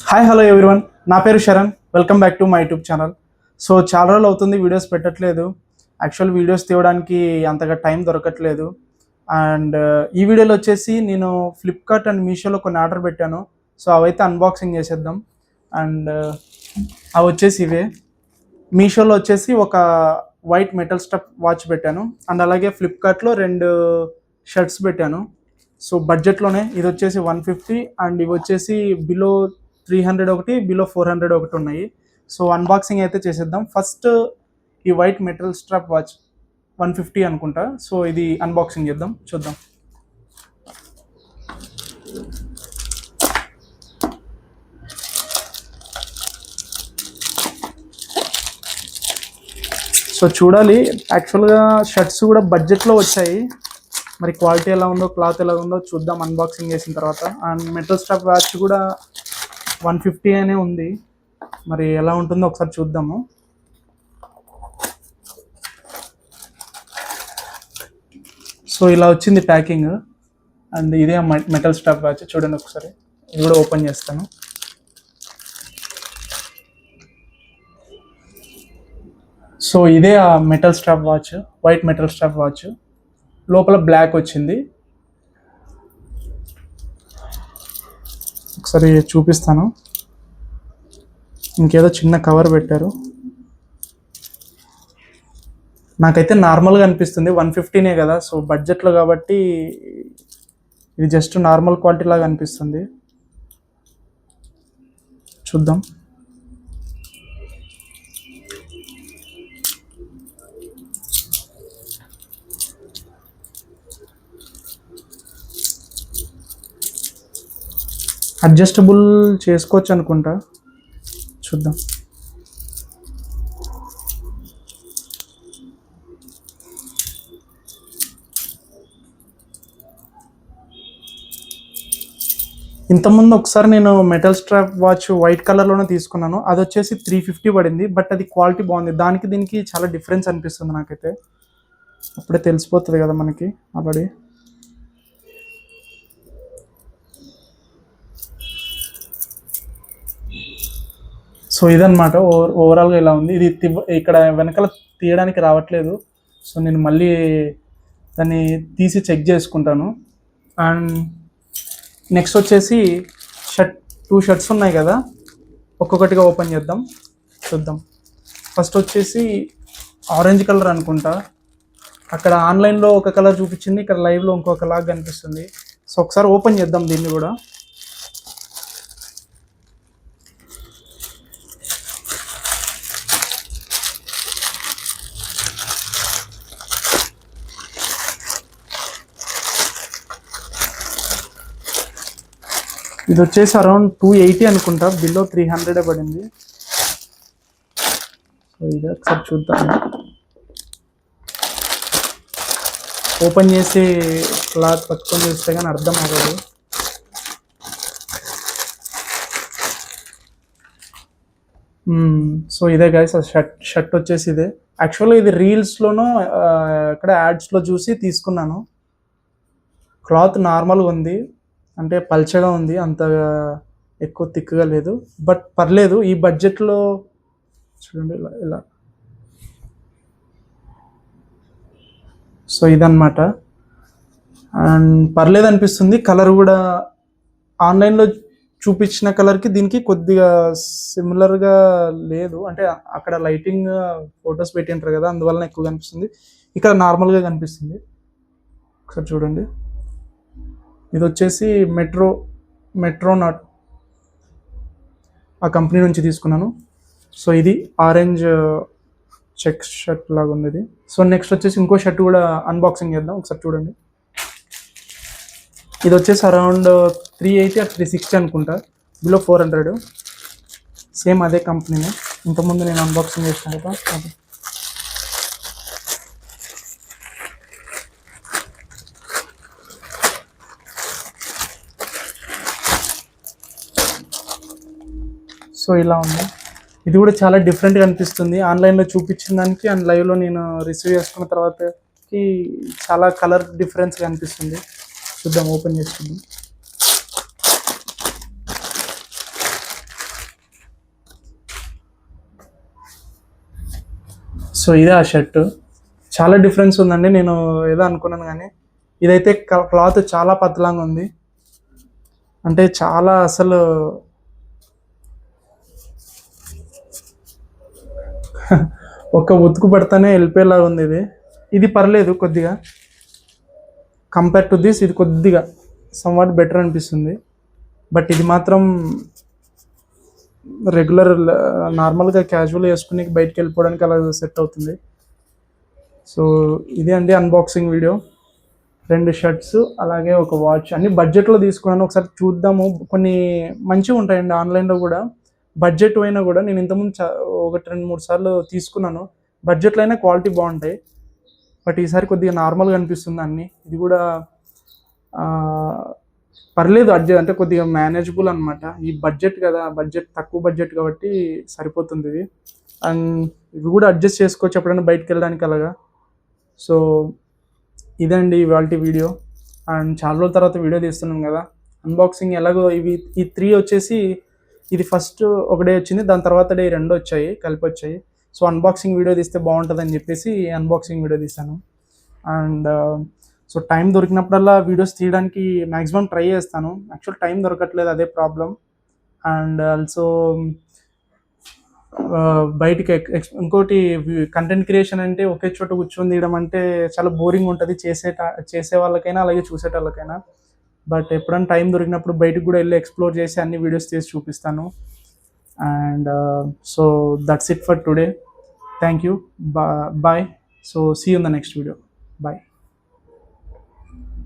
Hi hello everyone, నా పేరు Sharan. Welcome back to my YouTube channel. So చాలా రోజులు అవుతుంది వీడియోస్ పెట్టట్లేదు. యాక్చువల్ వీడియోస్ తీయడానికి అంతగా టైం దొరకట్లేదు. అండ్ ఈ వీడియోలో వచ్చేసి నేను ఫ్లిప్కార్ట్ అండ్ మీషోలో కొన్ని ఆర్డర్ పెట్టాను. సో అవైతే అన్బాక్సింగ్ చేసేద్దాం. అండ్ అవి వచ్చేసి ఇవే. మీషోలో వచ్చేసి ఒక వైట్ మెటల్ స్టఫ్ వాచ్ పెట్టాను. అండ్ అలాగే ఫ్లిప్కార్ట్లో 2 షర్ట్స్ పెట్టాను. సో బడ్జెట్లోనే ఇది వచ్చేసి 150 అండ్ ఇవి వచ్చేసి బిలో 300 ఒకటి, బిలో 400 ఒకటి ఉన్నాయి. సో అన్బాక్సింగ్ అయితే చేసేద్దాం. ఫస్ట్ ఈ వైట్ మెటల్ స్ట్రాప్ వాచ్ 150 అనుకుంటా. సో ఇది అన్బాక్సింగ్ చేద్దాం, చూద్దాం. సో చూడాలి, యాక్చువల్గా షర్ట్స్ కూడా బడ్జెట్లో వచ్చాయి. మరి క్వాలిటీ ఎలా ఉందో, క్లాత్ ఎలా ఉందో చూద్దాం అన్బాక్సింగ్ చేసిన తర్వాత. అండ్ మెటల్ స్ట్రాప్ వాచ్ కూడా 150 అనే ఉంది. మరి ఎలా ఉంటుందో ఒకసారి చూద్దాము. సో ఇలా వచ్చింది ప్యాకింగ్. అండ్ ఇదే మెటల్ స్ట్రాప్ వాచ్, చూడండి ఒకసారి. ఇది కూడా ఓపెన్ చేస్తాను. సో ఇదే ఆ metal strap watch, white metal strap watch. లోపల బ్లాక్ వచ్చింది. ఒకసారి చూపిస్తాను. ఇంకేదో చిన్న కవర్ పెట్టారు. నాకైతే నార్మల్గా అనిపిస్తుంది, 150నే కదా. సో బడ్జెట్లో కాబట్టి ఇది జస్ట్ నార్మల్ క్వాలిటీ లాగా అనిపిస్తుంది. చూద్దాం. అడ్జస్టబుల్ చేసుకోవచ్చు అనుకుంటా, చూద్దాం. ఇంతకుముందు ఒకసారి నేను మెటల్ స్ట్రాప్ వాచ్ వైట్ కలర్లోనే తీసుకున్నాను. అది వచ్చేసి 350 పడింది. బట్ అది క్వాలిటీ బాగుంది. దానికి దీనికి చాలా డిఫరెన్స్ అనిపిస్తుంది నాకైతే. అప్పుడే తెలిసిపోతుంది కదా మనకి ఆల్రెడీ. సో ఇదన్నమాట ఓవరాల్గా ఇలా ఉంది. ఇది ఇక్కడ వెనకాల తీయడానికి రావట్లేదు. సో నేను మళ్ళీ దాన్ని తీసి చెక్ చేసుకుంటాను. అండ్ నెక్స్ట్ వచ్చేసి 2 షర్ట్స్ ఉన్నాయి కదా, ఒక్కొక్కటిగా ఓపెన్ చేద్దాం, చూద్దాం. ఫస్ట్ వచ్చేసి ఆరెంజ్ కలర్ అనుకుంటా. అక్కడ ఆన్లైన్లో ఒక కలర్ చూపించింది, ఇక్కడ లైవ్లో ఇంకొకలాగా కనిపిస్తుంది. సో ఒకసారి ఓపెన్ చేద్దాం దీన్ని కూడా. ఇది వచ్చేసి అరౌండ్ 280 అనుకుంటా, బిలో 300 పడింది. సో ఇది ఒకసారి చూద్దాం. ఓపెన్ చేసి క్లాత్ పట్టుకొని చూస్తే కానీ అర్థం అవ్వదు. సో ఇదే గైస్, షర్ట్ వచ్చేసి ఇదే. యాక్చువల్గా ఇది రీల్స్లోనూ ఇక్కడ యాడ్స్లో చూసి తీసుకున్నాను. క్లాత్ నార్మల్గా ఉంది, అంటే పల్చగా ఉంది, అంతగా ఎక్కువ థిక్గా లేదు. బట్ పర్లేదు ఈ బడ్జెట్లో. చూడండి ఇలా. సో ఇదన్నమాట. అండ్ పర్లేదు అనిపిస్తుంది. కలర్ కూడా ఆన్లైన్లో చూపించిన కలర్కి దీనికి కొద్దిగా సిమిలర్గా లేదు. అంటే అక్కడ లైటింగ్ ఫొటోస్ పెట్టింటారు కదా, అందువలన ఎక్కువ కనిపిస్తుంది. ఇక్కడ నార్మల్గా కనిపిస్తుంది. ఒకసారి చూడండి. ఇది వచ్చేసి మెట్రోనాట్ ఆ కంపెనీ నుంచి తీసుకున్నాను. సో ఇది ఆరెంజ్ చెక్ షర్ట్ లాగా ఉంది ఇది. సో నెక్స్ట్ వచ్చేసి ఇంకో షర్ట్ కూడా అన్బాక్సింగ్ చేద్దాం, ఒకసారి చూడండి. ఇది వచ్చేసి అరౌండ్ 380 or 360 అనుకుంటా, బిలో 400. సేమ్ అదే కంపెనీనే, ఇంతకుముందు నేను అన్బాక్సింగ్ చేసిన కదా అది. సో ఇలా ఉంది. ఇది కూడా చాలా డిఫరెంట్గా అనిపిస్తుంది. ఆన్లైన్లో చూపించిన దానికి అండ్ లైవ్లో నేను రిసీవ్ చేసుకున్న తర్వాతకి చాలా కలర్ డిఫరెన్స్గా అనిపిస్తుంది. చూద్దాం, ఓపెన్ చేసుకుందాం. సో ఇదే ఆ షర్ట్. చాలా డిఫరెన్స్ ఉందండి. నేను ఏదో అనుకున్నాను కానీ ఇదైతే క్లాత్ చాలా పతలాగా ఉంది. అంటే చాలా అసలు ఒక ఉతుకు పడితేనే వెళ్ళిపోయేలాగా ఉంది ఇది. ఇది పర్లేదు కొద్దిగా, కంపేర్ టు దిస్ ఇది కొద్దిగా సమ్వాట్ బెటర్ అనిపిస్తుంది. బట్ ఇది మాత్రం రెగ్యులర్ నార్మల్గా క్యాజువల్ వేసుకుని బయటికి వెళ్ళిపోవడానికి అలా సెట్ అవుతుంది. సో ఇదే అండి అన్బాక్సింగ్ వీడియో. 2 షర్ట్స్ అలాగే ఒక వాచ్, అన్ని బడ్జెట్లో తీసుకున్నాను. ఒకసారి చూద్దాము. కొన్ని మంచిగా ఉంటాయండి ఆన్లైన్లో కూడా, బడ్జెట్ అయినా కూడా. నేను ఇంతకుముందు 1-2-3 సార్లు తీసుకున్నాను. బడ్జెట్లో అయినా క్వాలిటీ బాగుంటాయి. బట్ ఈసారి కొద్దిగా నార్మల్గా అనిపిస్తుంది అన్నీ. ఇది కూడా పర్లేదు, అంటే కొద్దిగా మేనేజబుల్ అనమాట. ఈ బడ్జెట్ కదా, తక్కువ బడ్జెట్ కాబట్టి సరిపోతుంది ఇది. అండ్ ఇవి కూడా అడ్జస్ట్ చేసుకోవచ్చు ఎప్పుడైనా బయటకు వెళ్ళడానికి అలాగా. సో ఇదండి ఇవాళ వీడియో. అండ్ చాలా రోజుల తర్వాత వీడియో తీస్తున్నాం కదా, అన్బాక్సింగ్ ఎలాగో. ఈ 3 వచ్చేసి ఇది ఫస్ట్ ఒక డే వచ్చింది, దాని తర్వాత డే 2 వచ్చాయి, కలిపి వచ్చాయి. సో అన్బాక్సింగ్ వీడియో తీస్తే బాగుంటుందని చెప్పేసి అన్బాక్సింగ్ వీడియో తీశాను. అండ్ సో టైం దొరికినప్పుడల్లా వీడియోస్ తీయడానికి మ్యాక్సిమం ట్రై చేస్తాను. యాక్చువల్ టైం దొరకట్లేదు, అదే ప్రాబ్లం. అండ్ ఆల్సో బయటికి ఇంకోటి, కంటెంట్ క్రియేషన్ అంటే ఒకే చోట కూర్చొని తీయడం అంటే చాలా బోరింగ్ ఉంటుంది చేసే వాళ్ళకైనా అలాగే చూసేటోళ్ళకైనా. బట్ ఎప్పుడైనా టైం దొరికినప్పుడు బయటకు కూడా వెళ్ళి ఎక్స్ప్లోర్ చేసి అన్ని వీడియోస్ తీసి చూపిస్తాను. And so that's it for today. Thank you. Bye. So see you in the next video. Bye.